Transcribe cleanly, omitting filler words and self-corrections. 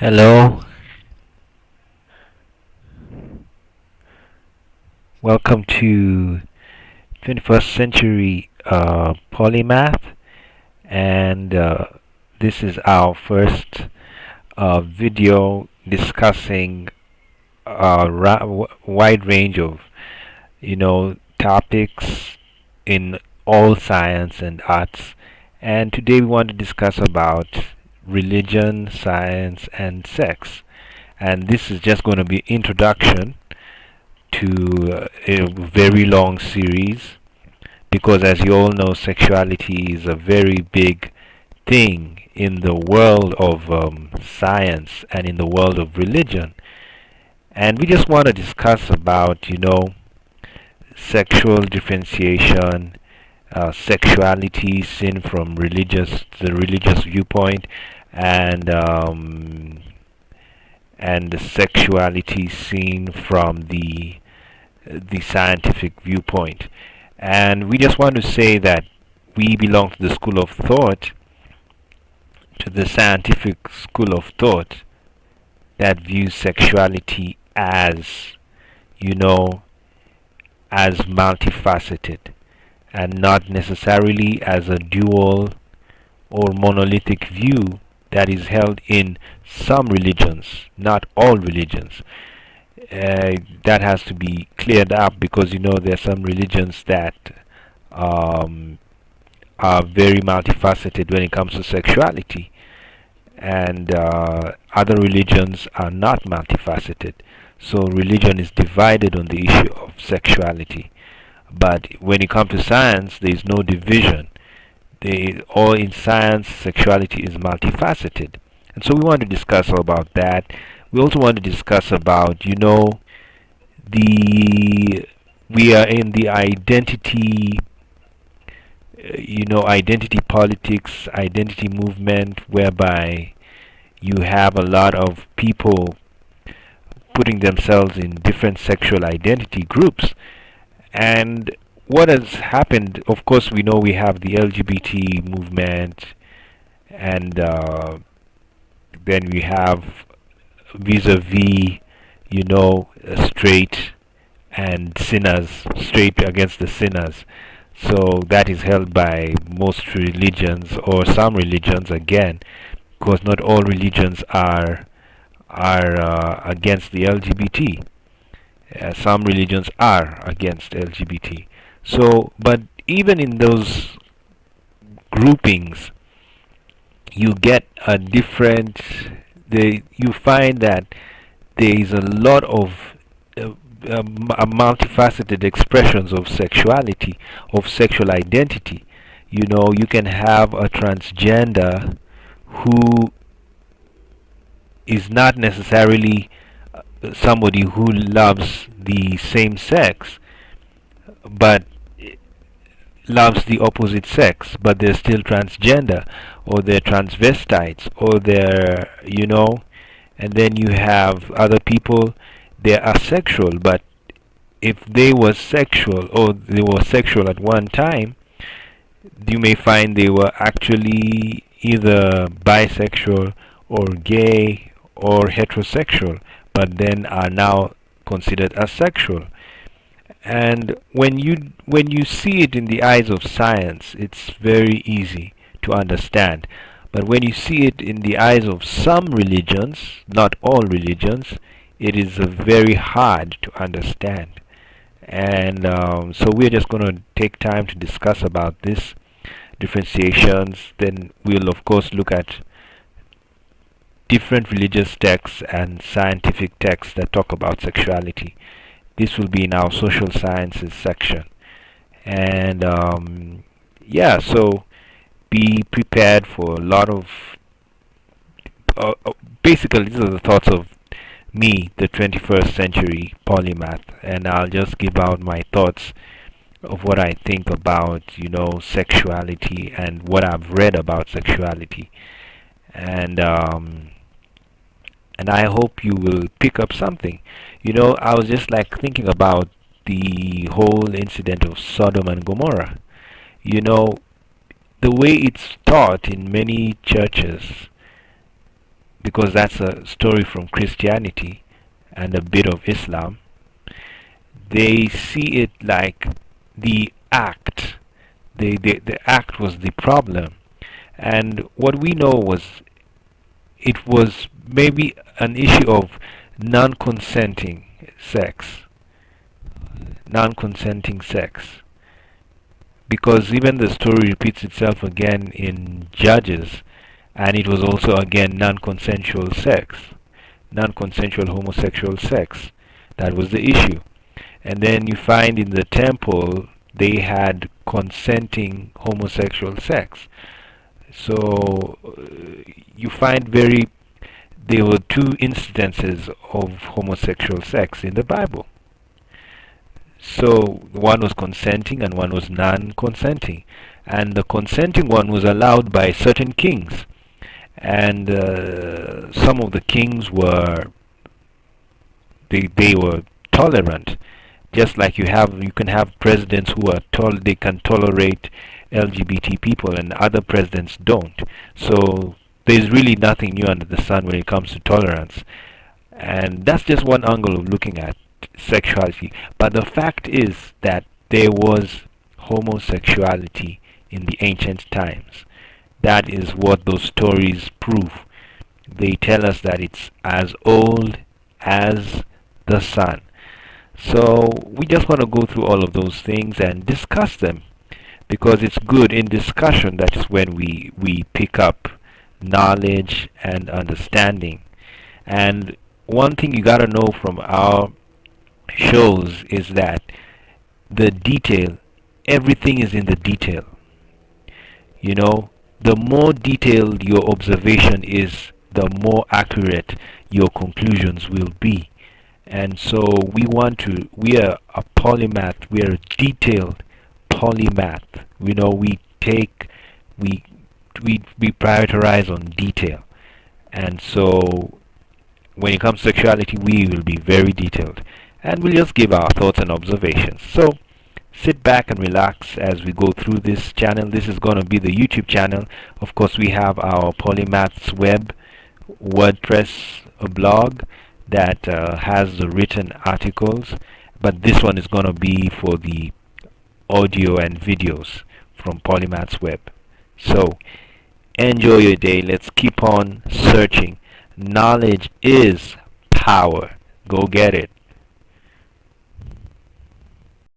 Hello, welcome to 21st century polymath, and this is our first video discussing a wide range of topics in all science and arts. And today we want to discuss about religion, science, and sex. And this is just going to be introduction to a very long series, because as you all know, sexuality is a very big thing in the world of science and in the world of religion. And we just want to discuss about sexual differentiation, sexuality seen from the religious viewpoint, and the sexuality seen from the scientific viewpoint. And we just want to say that we belong to the school of thought, to the scientific school of thought that views sexuality as, you know, as multifaceted and not necessarily as a dual or monolithic view that is held in some religions, not all religions. That has to be cleared up, because there are some religions that um, are very multifaceted when it comes to sexuality, and other religions are not multifaceted. So religion is divided on the issue of sexuality. But when it comes to science, there is no division. All in science, sexuality is multifaceted. And so we want to discuss about that. We also want to discuss about, we are in the identity, identity politics, identity movement, whereby you have a lot of people putting themselves in different sexual identity groups. And what has happened, of course, we know we have the LGBT movement, and then we have vis-a-vis, straight and sinners, straight against the sinners. So that is held by most religions, or some religions again, because not all religions are against the LGBT. Some religions are against LGBT. So, but even in those groupings, you get a different. You find that there is a lot of multifaceted expressions of sexuality, of sexual identity. You can have a transgender who is not necessarily somebody who loves the same sex, but loves the opposite sex, but they're still transgender, or they're transvestites, or they're, and then you have other people, they're asexual, but if they were sexual, or they were sexual at one time, you may find they were actually either bisexual or gay or heterosexual, but then are now considered asexual. And when you see it in the eyes of science, it's very easy to understand. But when you see it in the eyes of some religions, not all religions, it is very hard to understand. And so we're just going to take time to discuss about this differentiations. Then we'll of course look at different religious texts and scientific texts that talk about sexuality. This will be in our social sciences section. And yeah, so be prepared for a lot of basically these are the thoughts of me, the 21st century polymath, and I'll just give out my thoughts of what I think about sexuality and what I've read about sexuality. And I hope you will pick up something. I was just like thinking about the whole incident of Sodom and Gomorrah. The way it's taught in many churches, because that's a story from Christianity and a bit of Islam. They see it like the act. The act was the problem. And what we know was it was maybe an issue of non-consenting sex. Non-consenting sex. Because even the story repeats itself again in Judges, and it was also again non-consensual sex, non-consensual homosexual sex. That was the issue. And then you find in the temple they had consenting homosexual sex. So you find there were two instances of homosexual sex in the Bible. So one was consenting and one was non-consenting. And the consenting one was allowed by certain kings. And some of the kings they were tolerant. Just like you can have presidents who are they can tolerate LGBT people, and other presidents don't. So there's really nothing new under the sun when it comes to tolerance. And that's just one angle of looking at sexuality. But the fact is that there was homosexuality in the ancient times. That is what those stories prove. They tell us that it's as old as the sun. So we just want to go through all of those things and discuss them, because it's good in discussion. That is when we pick up knowledge and understanding. And one thing you gotta know from our shows is that the detail, everything is in the detail. You know, the more detailed your observation is, the more accurate your conclusions will be. And so we are a polymath, we are a detailed polymath. We prioritize on detail. And so when it comes to sexuality, we will be very detailed. And we'll just give our thoughts and observations. So sit back and relax as we go through this channel. This is going to be the YouTube channel. Of course, we have our Polymaths web WordPress blog that has the written articles, but this one is going to be for the audio and videos from Polymaths web. So enjoy your day. Let's keep on searching. Knowledge is power. Go get it.